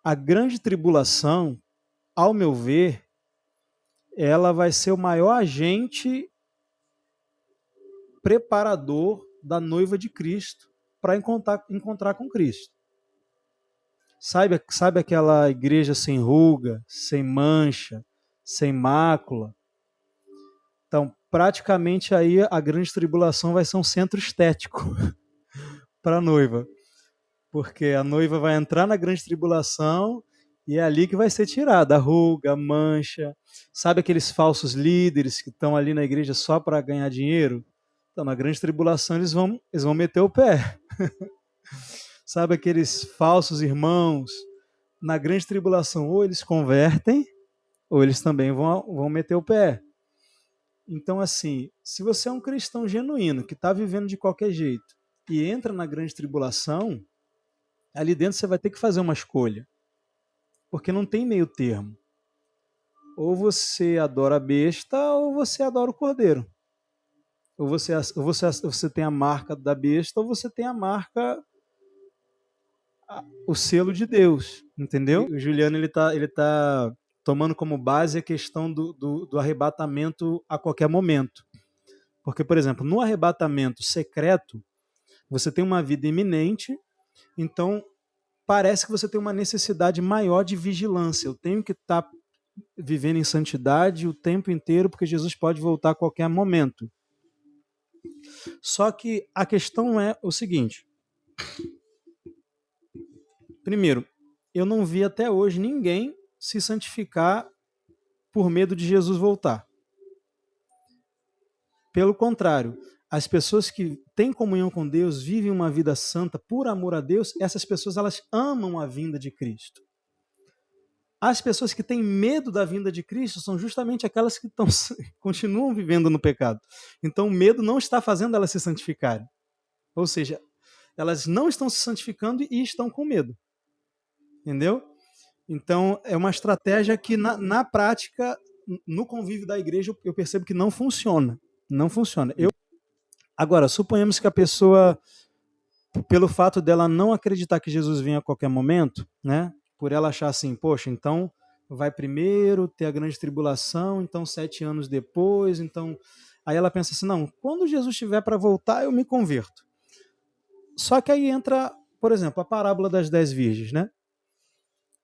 A grande tribulação, ao meu ver, ela vai ser o maior agente preparador da noiva de Cristo para encontrar com Cristo. Sabe aquela igreja sem ruga, sem mancha, sem mácula? Então, praticamente aí a grande tribulação vai ser um centro estético para a noiva. Porque a noiva vai entrar na grande tribulação e é ali que vai ser tirada a ruga, a mancha. Sabe aqueles falsos líderes que estão ali na igreja só para ganhar dinheiro? Então, na grande tribulação, eles vão meter o pé. Sabe aqueles falsos irmãos? Na grande tribulação, ou eles convertem, ou eles também vão meter o pé. Então, assim, se você é um cristão genuíno, que está vivendo de qualquer jeito, e entra na grande tribulação, ali dentro você vai ter que fazer uma escolha. Porque não tem meio termo. Ou você adora a besta, ou você adora o cordeiro. Ou você tem a marca da besta, ou você tem a marca, o selo de Deus, entendeu? O Juliano ele tá tomando como base a questão do arrebatamento a qualquer momento. Porque, por exemplo, no arrebatamento secreto, você tem uma vida iminente, então parece que você tem uma necessidade maior de vigilância. Eu tenho que estar vivendo em santidade o tempo inteiro, porque Jesus pode voltar a qualquer momento. Só que a questão é o seguinte. Primeiro, eu não vi até hoje ninguém se santificar por medo de Jesus voltar. Pelo contrário, as pessoas que têm comunhão com Deus, vivem uma vida santa por amor a Deus, essas pessoas elas amam a vinda de Cristo. As pessoas que têm medo da vinda de Cristo são justamente aquelas que continuam vivendo no pecado. Então o medo não está fazendo elas se santificarem. Ou seja, elas não estão se santificando e estão com medo. Entendeu? Então é uma estratégia que na prática, no convívio da igreja, eu percebo que não funciona. Não funciona. Agora, suponhamos que a pessoa, pelo fato dela não acreditar que Jesus vem a qualquer momento, né? Por ela achar assim, poxa, então vai primeiro ter a grande tribulação, então 7 anos depois, então... Aí ela pensa assim, não, quando Jesus estiver para voltar, eu me converto. Só que aí entra, por exemplo, a parábola das 10 virgens, né?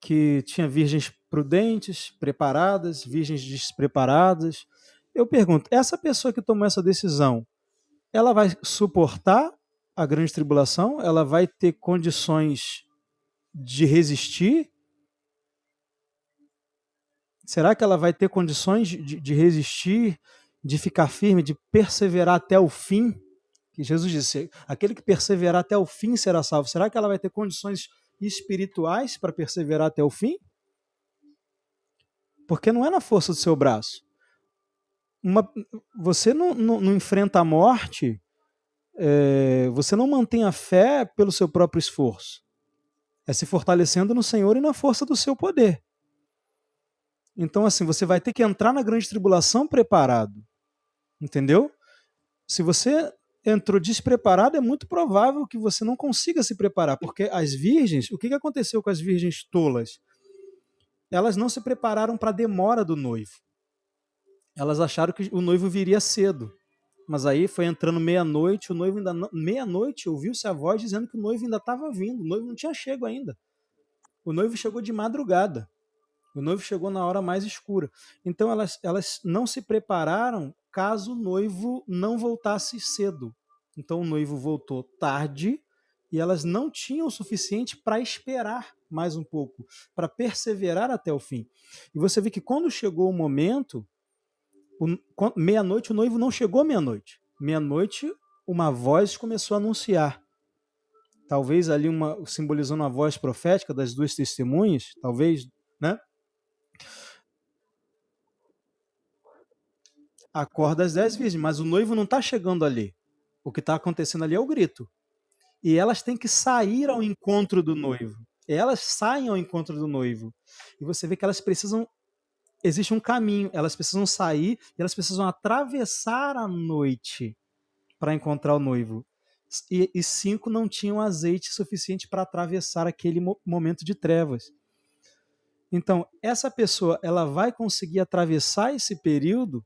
Que tinha virgens prudentes, preparadas, virgens despreparadas. Eu pergunto, essa pessoa que tomou essa decisão, ela vai suportar a grande tribulação? Ela vai ter condições de resistir? Será que ela vai ter condições de resistir, de ficar firme, de perseverar até o fim? Que Jesus disse, aquele que perseverar até o fim será salvo. Será que ela vai ter condições espirituais para perseverar até o fim? Porque não é na força do seu braço. Você não enfrenta a morte, você não mantém a fé pelo seu próprio esforço. É se fortalecendo no Senhor e na força do seu poder. Então, assim, você vai ter que entrar na grande tribulação preparado. Entendeu? Se você entrou despreparado, é muito provável que você não consiga se preparar. Porque as virgens, o que aconteceu com as virgens tolas? Elas não se prepararam para a demora do noivo. Elas acharam que o noivo viria cedo. Mas aí foi entrando meia-noite, o noivo ainda não... Meia-noite ouviu-se a voz dizendo que o noivo ainda estava vindo. O noivo não tinha chego ainda. O noivo chegou de madrugada. O noivo chegou na hora mais escura. Então elas não se prepararam caso o noivo não voltasse cedo. Então o noivo voltou tarde e elas não tinham o suficiente para esperar mais um pouco, para perseverar até o fim. E você vê que quando chegou o momento, meia-noite, o noivo não chegou meia-noite. Meia-noite, uma voz começou a anunciar. Talvez ali simbolizando a voz profética das duas testemunhas, talvez, né? Acorda às 10 virgens, mas o noivo não está chegando ali. O que está acontecendo ali é o grito. E elas têm que sair ao encontro do noivo. Elas saem ao encontro do noivo. E você vê que elas precisam... Existe um caminho. Elas precisam sair e elas precisam atravessar a noite para encontrar o noivo. E 5 não tinham azeite suficiente para atravessar aquele momento de trevas. Então, essa pessoa, ela vai conseguir atravessar esse período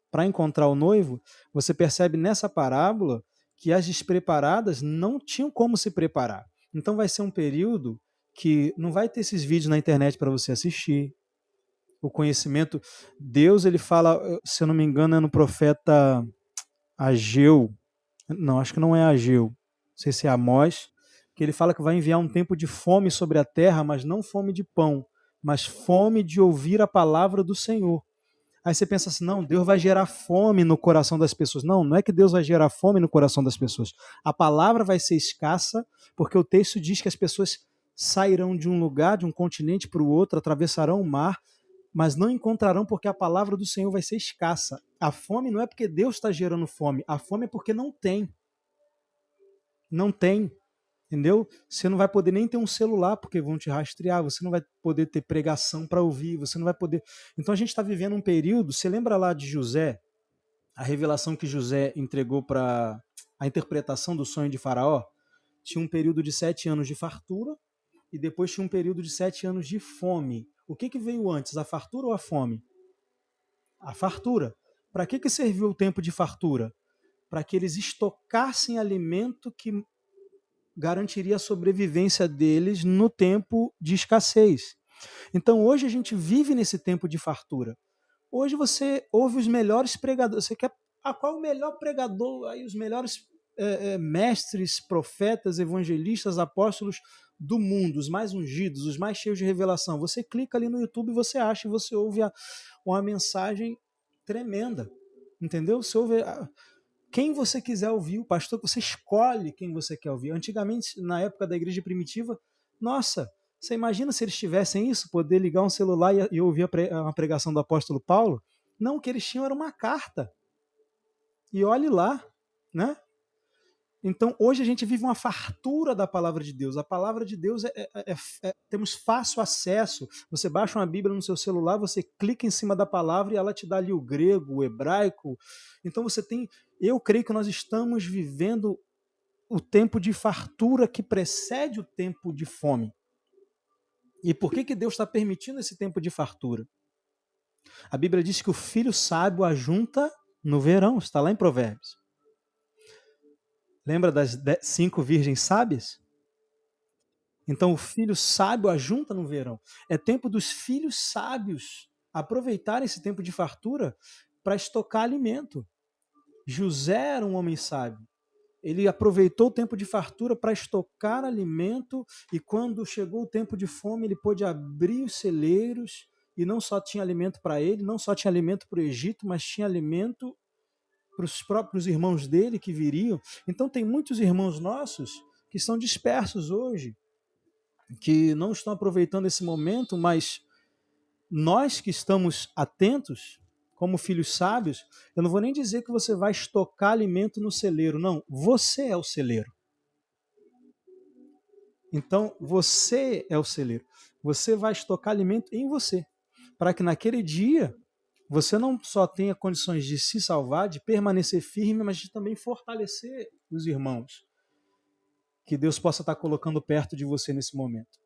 para encontrar o noivo. Você percebe nessa parábola que as despreparadas não tinham como se preparar. Então vai ser um período que não vai ter esses vídeos na internet para você assistir. O conhecimento, Deus, ele fala, se eu não me engano, é no profeta Ageu. Não, acho que não é Ageu. Não sei se é Amós, que ele fala que vai enviar um tempo de fome sobre a terra, mas não fome de pão, mas fome de ouvir a palavra do Senhor. Aí você pensa assim, não, Deus vai gerar fome no coração das pessoas. Não, não é que Deus vai gerar fome no coração das pessoas. A palavra vai ser escassa, porque o texto diz que as pessoas sairão de um lugar, de um continente para o outro, atravessarão o mar, mas não encontrarão porque a palavra do Senhor vai ser escassa. A fome não é porque Deus está gerando fome, a fome é porque não tem. Não tem. Entendeu? Você não vai poder nem ter um celular porque vão te rastrear, você não vai poder ter pregação para ouvir, você não vai poder. Então a gente está vivendo um período. Você lembra lá de José, a revelação que José entregou para a interpretação do sonho de Faraó? Tinha um período de 7 anos de fartura e depois tinha um período de 7 anos de fome. O que veio antes, a fartura ou a fome? A fartura. Para que serviu o tempo de fartura? Para que eles estocassem alimento que garantiria a sobrevivência deles no tempo de escassez. Então hoje a gente vive nesse tempo de fartura. Hoje você ouve os melhores pregadores. Você quer qual o melhor pregador? Aí os melhores mestres, profetas, evangelistas, apóstolos do mundo, os mais ungidos, os mais cheios de revelação. Você clica ali no YouTube e você acha e você ouve uma mensagem tremenda. Entendeu? Você ouve quem você quiser ouvir, o pastor, você escolhe quem você quer ouvir. Antigamente, na época da igreja primitiva, nossa, você imagina se eles tivessem isso, poder ligar um celular e ouvir uma pregação do apóstolo Paulo? Não, o que eles tinham era uma carta. E olhe lá, né? Então, hoje a gente vive uma fartura da palavra de Deus. A palavra de Deus temos fácil acesso. Você baixa uma Bíblia no seu celular, você clica em cima da palavra e ela te dá ali o grego, o hebraico. Então você tem. Eu creio que nós estamos vivendo o tempo de fartura que precede o tempo de fome. E por que Deus está permitindo esse tempo de fartura? A Bíblia diz que o filho sábio ajunta no verão, está lá em Provérbios. Lembra das 5 virgens sábias? Então o filho sábio ajunta no verão. É tempo dos filhos sábios aproveitarem esse tempo de fartura para estocar alimento. José era um homem sábio. Ele aproveitou o tempo de fartura para estocar alimento e quando chegou o tempo de fome ele pôde abrir os celeiros e não só tinha alimento para ele, não só tinha alimento para o Egito, mas tinha alimento para os próprios irmãos dele que viriam. Então tem muitos irmãos nossos que estão dispersos hoje, que não estão aproveitando esse momento, mas nós que estamos atentos, como filhos sábios, eu não vou nem dizer que você vai estocar alimento no celeiro, não, você é o celeiro. Então, você é o celeiro. Você vai estocar alimento em você, para que naquele dia você não só tenha condições de se salvar, de permanecer firme, mas de também fortalecer os irmãos que Deus possa estar colocando perto de você nesse momento.